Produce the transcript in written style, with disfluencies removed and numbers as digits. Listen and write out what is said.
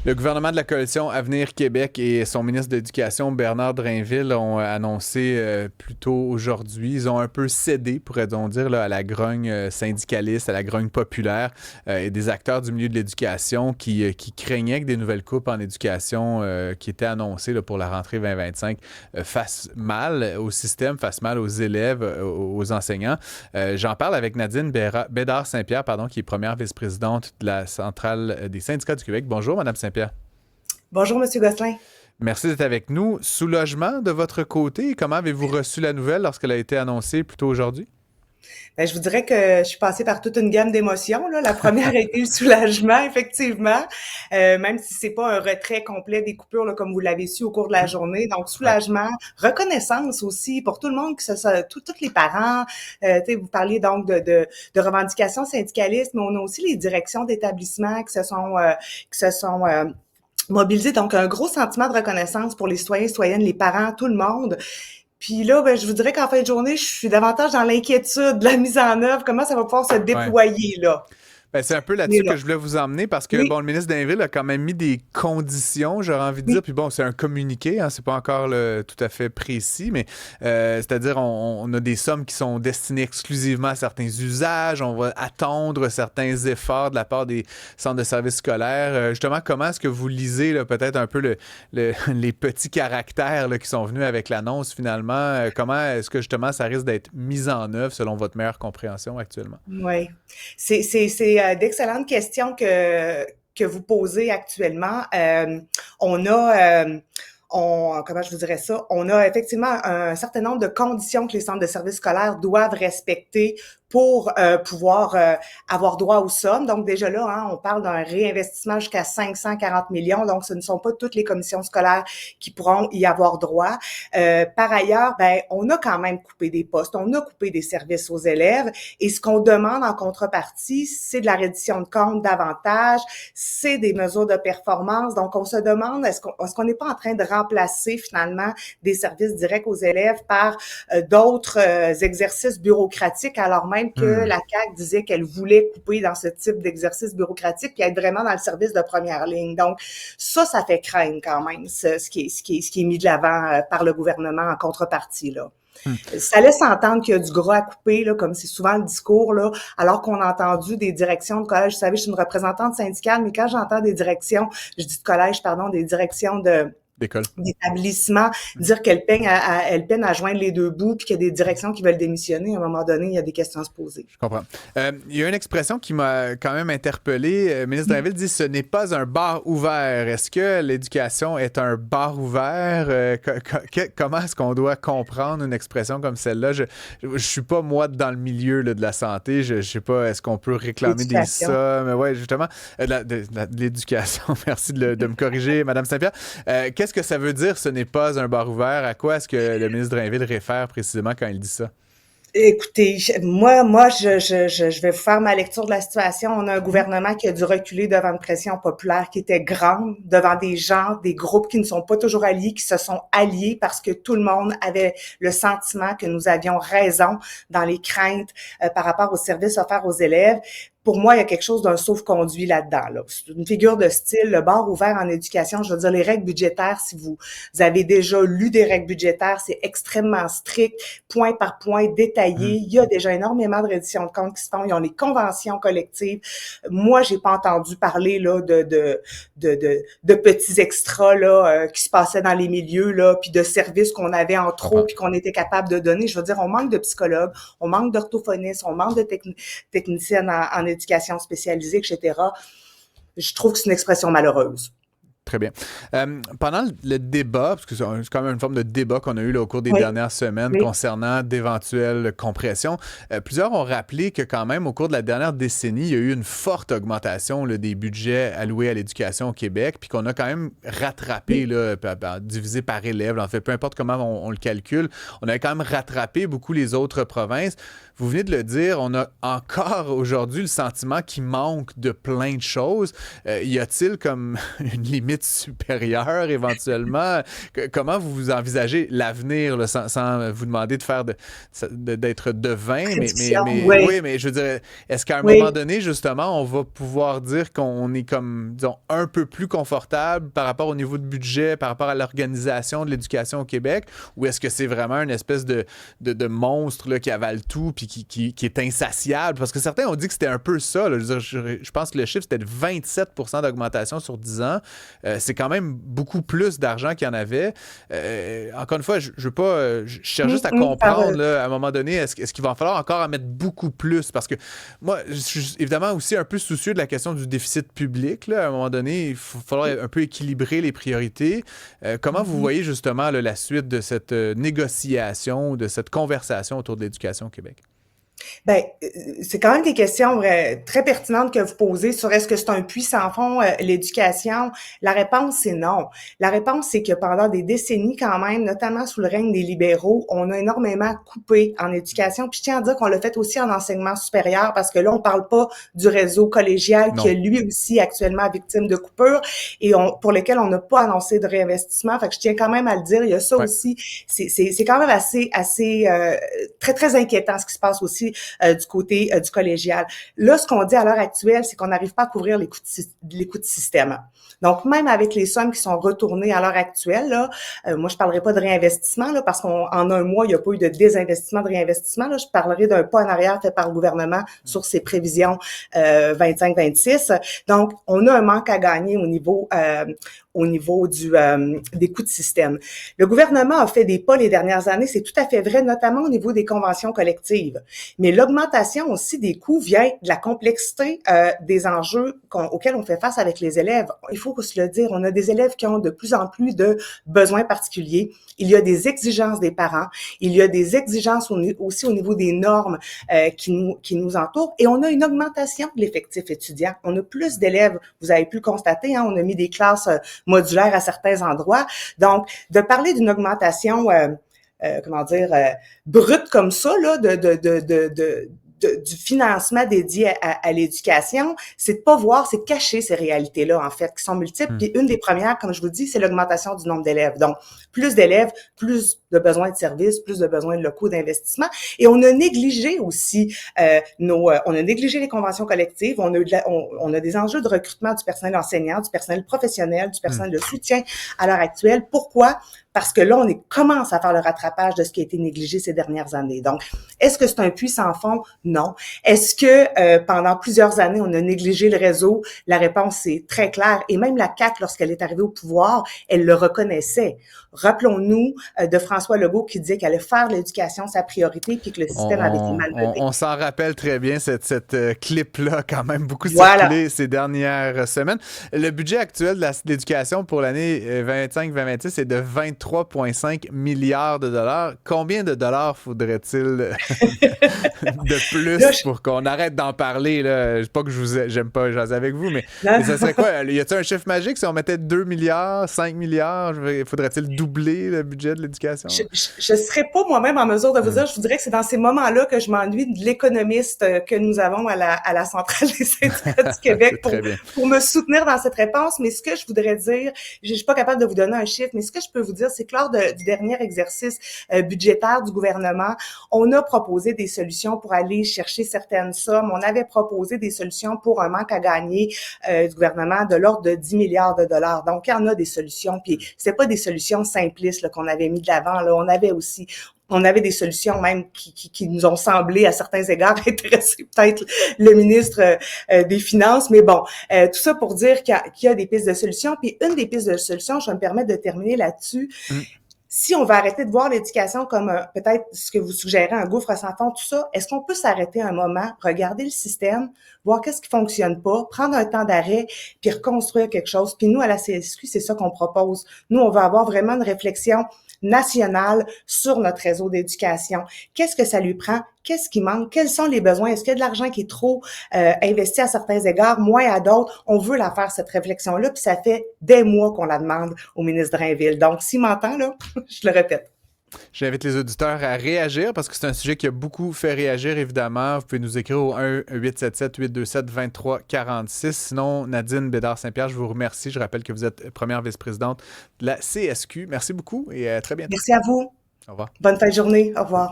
Le gouvernement de la coalition Avenir Québec et son ministre de l'Éducation, Bernard Drinville, ont annoncé plus tôt aujourd'hui, ils ont un peu cédé, pourrait-on dire, là, à la grogne syndicaliste, à la grogne populaire et des acteurs du milieu de l'éducation qui craignaient que des nouvelles coupes en éducation qui étaient annoncées là, pour la rentrée 2025 fassent mal au système, fassent mal aux élèves, aux enseignants. J'en parle avec Nadine Bédard-Saint-Pierre, qui est première vice-présidente de la Centrale des syndicats du Québec. Bonjour, Madame Saint-Pierre. Bonjour, Monsieur Gosselin. Merci d'être avec nous. Soulagement de votre côté, comment avez-vous reçu la nouvelle lorsqu'elle a été annoncée plus tôt aujourd'hui? Ben, je vous dirais que je suis passée par toute une gamme d'émotions, là. La première a été le soulagement, effectivement, même si c'est pas un retrait complet des coupures, là, comme vous l'avez su au cours de la journée. Donc, Ouais. soulagement, reconnaissance aussi pour tout le monde, que ce soit tous les parents. Vous parliez donc de revendications syndicalistes, mais on a aussi les directions d'établissements qui se sont mobilisées. Donc, un gros sentiment de reconnaissance pour les citoyens, citoyennes, les parents, tout le monde. Puis là, ben, je vous dirais qu'en fin de journée, je suis davantage dans l'inquiétude de la mise en œuvre, comment ça va pouvoir se Ouais. déployer, là. Ben, c'est un peu Mais là-dessus là, que je voulais vous emmener parce que oui, bon, le ministre Dainville a quand même mis des conditions, j'aurais envie de dire. oui, Puis bon, c'est un communiqué, hein, c'est pas encore tout à fait précis, mais c'est-à-dire on a des sommes qui sont destinées exclusivement à certains usages. On va attendre certains efforts de la part des centres de services scolaires. Justement, comment est-ce que vous lisez là, peut-être un peu les petits caractères là, qui sont venus avec l'annonce finalement? Comment est-ce que justement ça risque d'être mis en œuvre selon votre meilleure compréhension actuellement? oui. C'est d'excellentes questions que vous posez actuellement. On a, comment je vous dirais ça? On a effectivement un certain nombre de conditions que les centres de services scolaires doivent respecter pour pouvoir avoir droit aux sommes. Donc déjà là, hein, on parle d'un réinvestissement jusqu'à 540 millions. Donc ce ne sont pas toutes les commissions scolaires qui pourront y avoir droit. Par ailleurs, ben on a quand même coupé des postes, on a coupé des services aux élèves. Et ce qu'on demande en contrepartie, c'est de la reddition de comptes davantage, c'est des mesures de performance. Donc on se demande est-ce qu'on n'est pas en train de remplacer finalement des services directs aux élèves par d'autres exercices bureaucratiques, alors même que Hmm. la CAQ disait qu'elle voulait couper dans ce type d'exercice bureaucratique puis être vraiment dans le service de première ligne. Donc, ça fait craindre quand même ce qui est mis de l'avant par le gouvernement en contrepartie, là. Hmm. Ça laisse entendre qu'il y a du gras à couper, là, comme c'est souvent le discours, là, alors qu'on a entendu des directions de collège. Vous savez, je suis une représentante syndicale, mais quand j'entends des directions, je dis de collège, pardon, des directions D'école. d'établissement, dire qu'elle peine à joindre les deux bouts, puis qu'il y a des directions qui veulent démissionner, à un moment donné, il y a des questions à se poser. Je comprends. Il y a une expression qui m'a quand même interpellé. Le ministre Drainville dit ce n'est pas un bar ouvert. Est-ce que l'éducation est un bar ouvert? Comment est-ce qu'on doit comprendre une expression comme celle-là? Je suis pas, moi, dans le milieu là, de la santé. Je sais pas, est-ce qu'on peut réclamer des L'éducation. sommes? Ouais, justement, de l'éducation. Merci de me corriger, Madame Saint-Pierre. Qu'est-ce que ça veut dire, ce n'est pas un bar ouvert? À quoi est-ce que le ministre Drainville réfère précisément quand il dit ça? Écoutez, moi, je vais vous faire ma lecture de la situation. On a un gouvernement qui a dû reculer devant une pression populaire qui était grande, devant des gens, des groupes qui ne sont pas toujours alliés, qui se sont alliés parce que tout le monde avait le sentiment que nous avions raison dans les craintes par rapport aux services offerts aux élèves. Pour moi, il y a quelque chose d'un sauf-conduit là-dedans, là. C'est une figure de style, le bar ouvert en éducation. Je veux dire, les règles budgétaires, si vous avez déjà lu des règles budgétaires, c'est extrêmement strict, point par point, détaillé. Mhm. Il y a déjà énormément de redditions de comptes qui se font. Ils ont les conventions collectives. Moi, j'ai pas entendu parler là de petits extras là qui se passaient dans les milieux là, puis de services qu'on avait en Je trop, comprends. puis qu'on était capable de donner. Je veux dire, on manque de psychologues, on manque d'orthophonistes, on manque de techniciennes en éducation spécialisée, etc. Je trouve que c'est une expression malheureuse. Très bien. Pendant le débat, parce que c'est quand même une forme de débat qu'on a eu là, au cours des Oui, dernières semaines oui. concernant d'éventuelles compressions, plusieurs ont rappelé que quand même, au cours de la dernière décennie, il y a eu une forte augmentation là, des budgets alloués à l'éducation au Québec, puis qu'on a quand même rattrapé, là, divisé par élève, là, en fait, peu importe comment on le calcule, on avait quand même rattrapé beaucoup les autres provinces. Vous venez de le dire, on a encore aujourd'hui le sentiment qu'il manque de plein de choses. Y a-t-il comme une limite peut-être supérieur éventuellement. Comment vous envisagez l'avenir, là, sans vous demander de faire d'être devin, Prédiction, oui, mais je veux dire, est-ce qu'à un moment oui. donné, justement, on va pouvoir dire qu'on est comme, disons, un peu plus confortable par rapport au niveau de budget, par rapport à l'organisation de l'éducation au Québec, ou est-ce que c'est vraiment une espèce de monstre là, qui avale tout puis qui est insatiable? Parce que certains ont dit que c'était un peu ça. Là. Je pense que le chiffre, c'était de 27% d'augmentation sur 10 ans. C'est quand même beaucoup plus d'argent qu'il y en avait. Encore une fois, je veux pas... je cherche juste à comprendre, là, à un moment donné, est-ce qu'il va en falloir encore en mettre beaucoup plus? Parce que moi, je suis évidemment aussi un peu soucieux de la question du déficit public. Là. À un moment donné, il va falloir un peu équilibrer les priorités. Comment vous voyez justement là, la suite de cette négociation, de cette conversation autour de l'éducation au Québec? Ben, c'est quand même des questions très pertinentes que vous posez sur est-ce que c'est un puits sans fond, l'éducation. La réponse, c'est non. La réponse, c'est que pendant des décennies quand même, notamment sous le règne des libéraux, on a énormément coupé en éducation. Puis je tiens à dire qu'on l'a fait aussi en enseignement supérieur parce que là, on parle pas du réseau collégial qui est lui aussi actuellement victime de coupures et pour lesquels on n'a pas annoncé de réinvestissement. Fait que je tiens quand même à le dire. Il y a ça aussi. C'est quand même assez très, très inquiétant ce qui se passe aussi du côté du collégial. Là, ce qu'on dit à l'heure actuelle, c'est qu'on n'arrive pas à couvrir les coûts de système. Donc, même avec les sommes qui sont retournées à l'heure actuelle, là, moi, je parlerai pas de réinvestissement là, parce qu'en un mois, il n'y a pas eu de désinvestissement, de réinvestissement. Là, je parlerai d'un pas en arrière fait par le gouvernement sur ses prévisions 25-26. Donc, on a un manque à gagner au niveau des coûts de système. Le gouvernement a fait des pas les dernières années, c'est tout à fait vrai, notamment au niveau des conventions collectives. Mais l'augmentation aussi des coûts vient de la complexité des enjeux auxquels on fait face avec les élèves. Il faut se le dire, on a des élèves qui ont de plus en plus de besoins particuliers. Il y a des exigences des parents, il y a des exigences aussi au niveau des normes qui nous entourent, et on a une augmentation de l'effectif étudiant. On a plus d'élèves, vous avez pu le constater, hein, on a mis des classes modulaires à certains endroits. Donc, de parler d'une augmentation brute comme ça, là, du financement dédié à l'éducation, c'est de pas voir, c'est de cacher ces réalités-là, en fait, qui sont multiples. Puis une des premières, comme je vous dis, c'est l'augmentation du nombre d'élèves. Donc, plus d'élèves, plus de besoins de services, plus de besoins de locaux d'investissement. Et on a négligé aussi on a négligé les conventions collectives. On a des enjeux de recrutement du personnel enseignant, du personnel professionnel, du personnel de soutien à l'heure actuelle. Pourquoi? Parce que là, on commence à faire le rattrapage de ce qui a été négligé ces dernières années. Donc, est-ce que c'est un puits sans fond? Non. Est-ce que pendant plusieurs années, on a négligé le réseau? La réponse est très claire. Et même la CAQ, lorsqu'elle est arrivée au pouvoir, elle le reconnaissait. Rappelons-nous de François Legault qui disait qu'elle allait faire l'éducation sa priorité puis que le système avait été malmené. On s'en rappelle très bien, cette clip-là, quand même beaucoup circulé ces dernières semaines. Le budget actuel de l'éducation pour l'année 25-2026 est de 23,5 milliards de dollars. Combien de dollars faudrait-il de plus pour qu'on arrête d'en parler? Là? Pas que j'aime pas jaser avec vous, mais ça serait quoi? Y a-t-il un chiffre magique si on mettait 2 milliards, 5 milliards? Faudrait-il doubler le budget de l'éducation? Je serais pas moi-même en mesure de vous dire. Je vous dirais que c'est dans ces moments-là que je m'ennuie de l'économiste que nous avons à la Centrale des syndicats du Québec pour me soutenir dans cette réponse. Mais ce que je voudrais dire, je suis pas capable de vous donner un chiffre, mais ce que je peux vous dire, c'est que lors du dernier exercice budgétaire du gouvernement, on a proposé des solutions pour aller chercher certaines sommes. On avait proposé des solutions pour un manque à gagner du gouvernement de l'ordre de 10 milliards de dollars. Donc, il y en a des solutions. Puis, c'est pas des solutions simplistes là, qu'on avait mis de l'avant. Là, on avait des solutions même qui nous ont semblé à certains égards intéresser peut-être le ministre des Finances. Mais bon, tout ça pour dire qu'il y a des pistes de solutions. Puis une des pistes de solutions, je vais me permettre de terminer là-dessus. Si on va arrêter de voir l'éducation comme peut-être ce que vous suggérez, un gouffre sans fond, tout ça, est-ce qu'on peut s'arrêter un moment, regarder le système, voir qu'est-ce qui fonctionne pas, prendre un temps d'arrêt, puis reconstruire quelque chose? Puis nous, à la CSQ, c'est ça qu'on propose. Nous, on va avoir vraiment une réflexion nationale sur notre réseau d'éducation. Qu'est-ce que ça lui prend? Qu'est-ce qui manque? Quels sont les besoins? Est-ce qu'il y a de l'argent qui est trop investi à certains égards, moins à d'autres? On veut la faire, cette réflexion-là, puis ça fait des mois qu'on la demande au ministre Drainville. Donc, s'il m'entend, là, je le répète. J'invite les auditeurs à réagir parce que c'est un sujet qui a beaucoup fait réagir, évidemment. Vous pouvez nous écrire au 1-877-827-2346. Sinon, Nadine Bédard-Saint-Pierre, je vous remercie. Je rappelle que vous êtes première vice-présidente de la CSQ. Merci beaucoup et à très bientôt. Merci à vous. Au revoir. Bonne fin de journée. Au revoir.